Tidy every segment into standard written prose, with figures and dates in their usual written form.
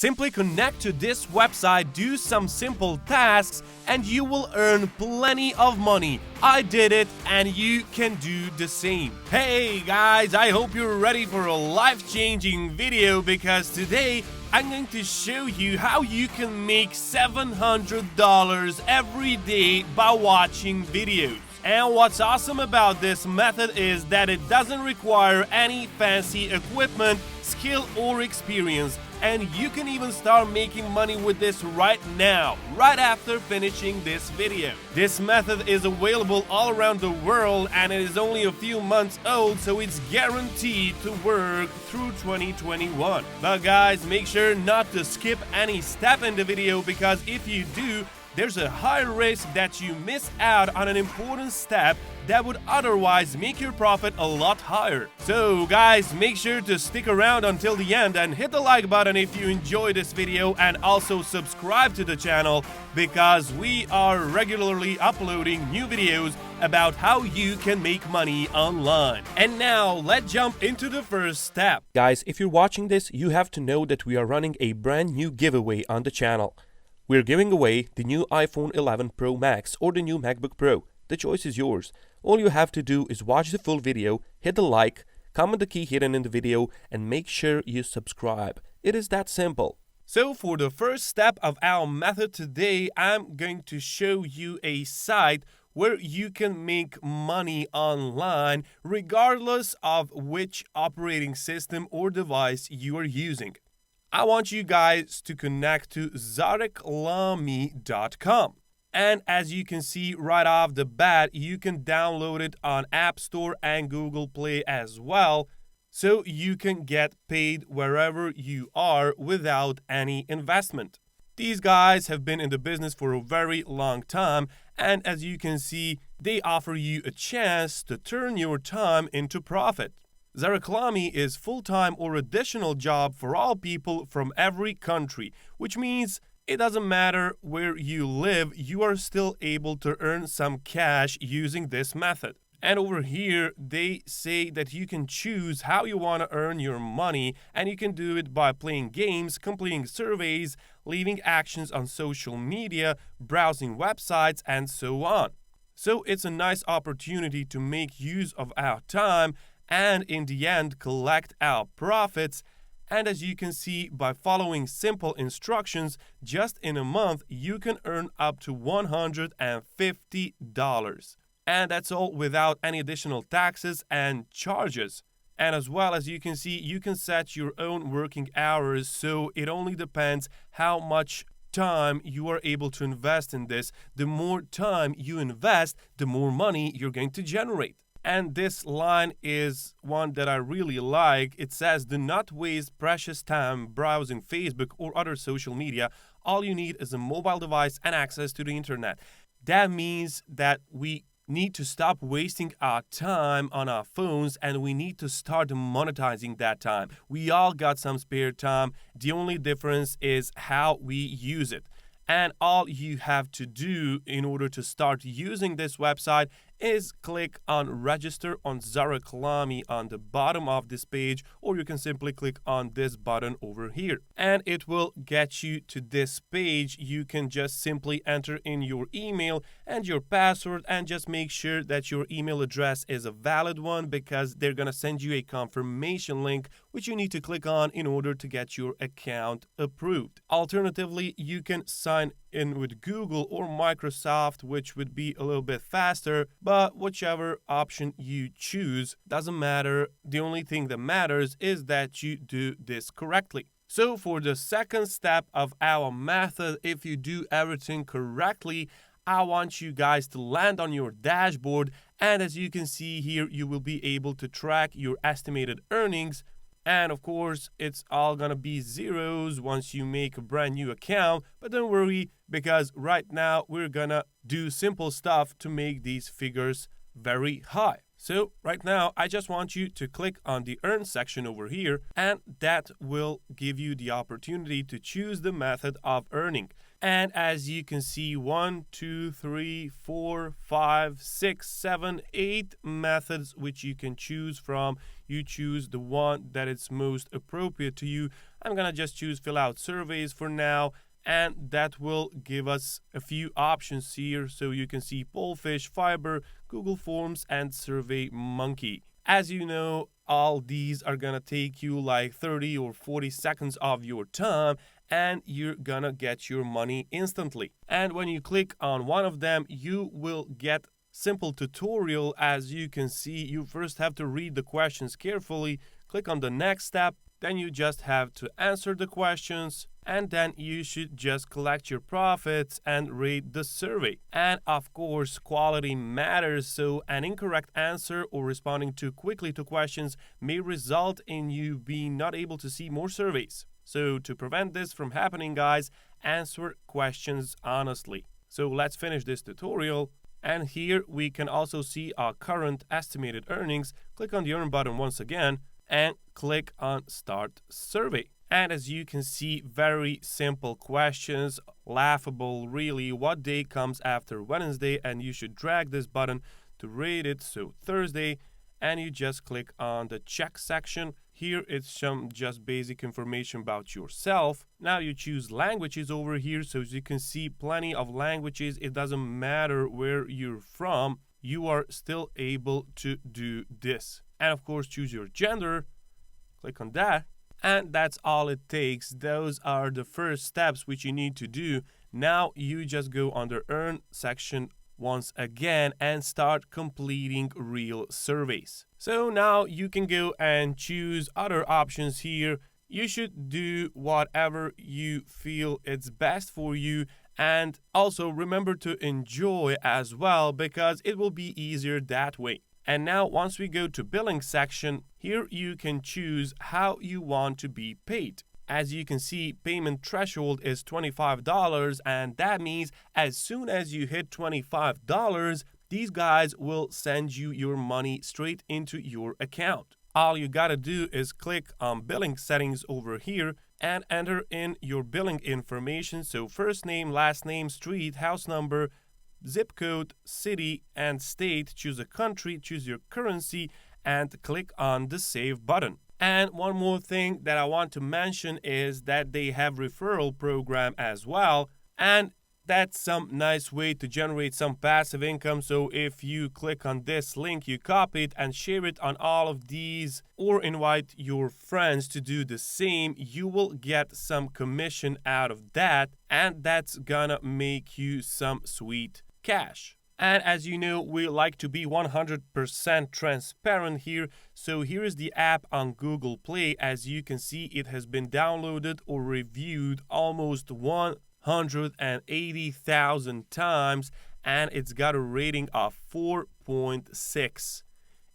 Simply connect to this website, do some simple tasks, and you will earn plenty of money. I did it, and you can do the same. Hey guys, I hope you're ready for a life-changing video, because today I'm going to show you how you can make $700 every day by watching videos. And what's awesome about this method is that it doesn't require any fancy equipment, skill, or experience. And you can even start making money with this right now, right after finishing this video. This method is available all around the world, and it is only a few months old, so it's guaranteed to work through 2021. But guys, make sure not to skip any step in the video, because if you do, there's a high risk that you miss out on an important step that would otherwise make your profit a lot higher. So guys, make sure to stick around until the end and hit the like button if you enjoyed this video, and also subscribe to the channel, because we are regularly uploading new videos about how you can make money online. And now let's jump into the first step. Guys, if you're watching this, you have to know that we are running a brand new giveaway on the channel. We're giving away the new iPhone 11 Pro Max or the new MacBook Pro. The choice is yours. All you have to do is watch the full video, hit the like, comment the key hidden in the video, and make sure you subscribe. It is that simple. So for the first step of our method today, I'm going to show you a site where you can make money online regardless of which operating system or device you are using. I want you guys to connect to requlalry.com. And as you can see right off the bat, you can download it on App Store and Google Play as well, so you can get paid wherever you are without any investment. These guys have been in the business for a very long time, and as you can see, they offer you a chance to turn your time into profit. requlalry is full-time or additional job for all people from every country, which means it doesn't matter where you live, you are still able to earn some cash using this method. And over here, they say that you can choose how you want to earn your money, and you can do it by playing games, completing surveys, leaving actions on social media, browsing websites, and so on. So it's a nice opportunity to make use of our time and in the end collect our profits. And as you can see, by following simple instructions, just in a month you can earn up to $150. And that's all without any additional taxes and charges. And as well, as you can see, you can set your own working hours, so it only depends how much time you are able to invest in this. The more time you invest, the more money you're going to generate. And this line is one that I really like. It says, do not waste precious time browsing Facebook or other social media. All you need is a mobile device and access to the internet. That means that we need to stop wasting our time on our phones, and we need to start monetizing that time. We all got some spare time. The only difference is how we use it. And all you have to do in order to start using this website is click on register on requlalry on the bottom of this page, or you can simply click on this button over here. And it will get you to this page. You can just simply enter in your email and your password, and just make sure that your email address is a valid one, because they're going to send you a confirmation link which you need to click on in order to get your account approved. Alternatively, you can sign in with Google or Microsoft, which would be a little bit faster, but whichever option you choose doesn't matter. The only thing that matters is that you do this correctly. So for the second step of our method, if you do everything correctly, I want you guys to land on your dashboard, and as you can see here, you will be able to track your estimated earnings. And of course, it's all gonna be zeros once you make a brand new account, but don't worry, because right now we're gonna do simple stuff to make these figures very high. So right now, I just want you to click on the Earn section over here, and that will give you the opportunity to choose the method of earning. And as you can see, 1, 2, 3, 4, 5, 6, 7, 8 methods which you can choose from. You choose the one that is most appropriate to you. I'm gonna just choose fill out surveys for now, and that will give us a few options here. So you can see Pollfish, Fiber, Google Forms, and Survey Monkey. As you know, all these are gonna take you like 30 or 40 seconds of your time, and you're gonna get your money instantly. And when you click on one of them, you will get simple tutorial. As you can see, you first have to read the questions carefully, click on the next step, then you just have to answer the questions, and then you should just collect your profits and rate the survey. And of course, quality matters, so an incorrect answer or responding too quickly to questions may result in you being not able to see more surveys. So to prevent this from happening, guys, answer questions honestly. So let's finish this tutorial. And here we can also see our current estimated earnings. Click on the earn button once again and click on start survey. And as you can see, very simple questions, laughable really. What day comes after Wednesday? And you should drag this button to rate it, so Thursday, and you just click on the check section. Here it's some just basic information about yourself. Now you choose languages over here, so as you can see, plenty of languages. It doesn't matter where you're from, you are still able to do this. And of course, choose your gender, click on that, and that's all it takes. Those are the first steps which you need to do. Now you just go under earn section once again and start completing real surveys. So now you can go and choose other options here. You should do whatever you feel it's best for you, and also remember to enjoy as well, because it will be easier that way. And now once we go to billing section, here you can choose how you want to be paid. As you can see, payment threshold is $25, and that means as soon as you hit $25, these guys will send you your money straight into your account. All you gotta do is click on billing settings over here and enter in your billing information. So first name, last name, street, house number, zip code, city, and state. Choose a country, choose your currency, and click on the save button. And one more thing that I want to mention is that they have referral program as well, and that's some nice way to generate some passive income. So if you click on this link, you copy it and share it on all of these, or invite your friends to do the same, you will get some commission out of that, and that's gonna make you some sweet cash. And as you know, we like to be 100% transparent here. So here is the app on Google Play. As you can see, it has been downloaded or reviewed almost 180,000 times, and it's got a rating of 4.6.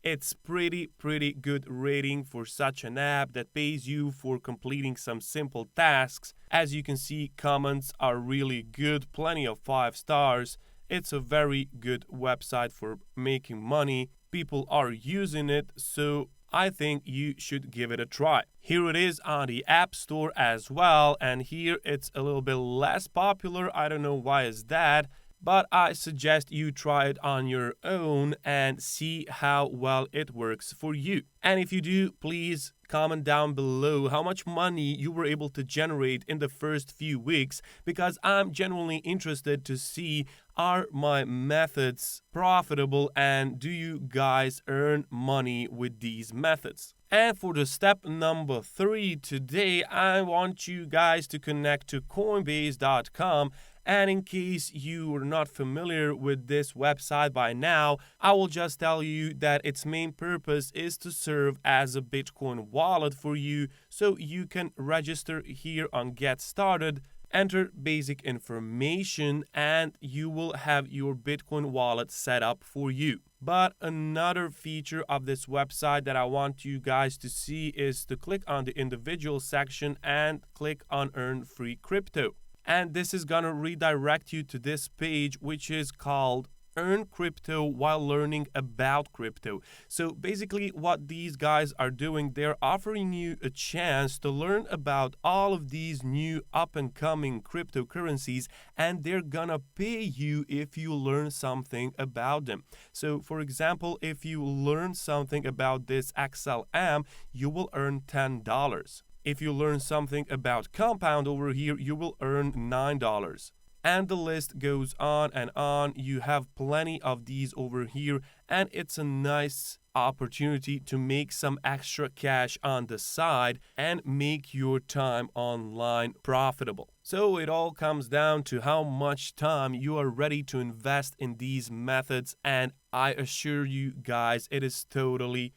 It's pretty good rating for such an app that pays you for completing some simple tasks. As you can see, comments are really good, plenty of 5 stars. It's a very good website for making money. People are using it, so I think you should give it a try. Here it is on the App Store as well, and here it's a little bit less popular. I don't know why is that, but I suggest you try it on your own and see how well it works for you. And if you do, please comment down below how much money you were able to generate in the first few weeks, because I'm genuinely interested to see, are my methods profitable and do you guys earn money with these methods? And for the step number 3 today, I want you guys to connect to Coinbase.com. And in case you are not familiar with this website by now, I will just tell you that its main purpose is to serve as a Bitcoin wallet for you, so you can register here on Get Started, enter basic information, and you will have your Bitcoin wallet set up for you. But another feature of this website that I want you guys to see is to click on the individual section and click on Earn Free Crypto. And this is gonna redirect you to this page, which is called Earn Crypto While Learning About Crypto. So basically what these guys are doing, they're offering you a chance to learn about all of these new up and coming cryptocurrencies, and they're gonna pay you if you learn something about them. So for example, if you learn something about this XLM, you will earn $10. If you learn something about compound over here, you will earn $9. And the list goes on and on. You have plenty of these over here, and it's a nice opportunity to make some extra cash on the side and make your time online profitable. So it all comes down to how much time you are ready to invest in these methods, and I assure you guys, it is totally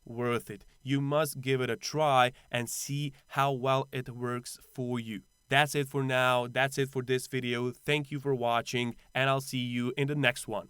worth it. You must give it a try and see how well it works for you. That's it for now. That's it for this video. Thank you for watching, and I'll see you in the next one.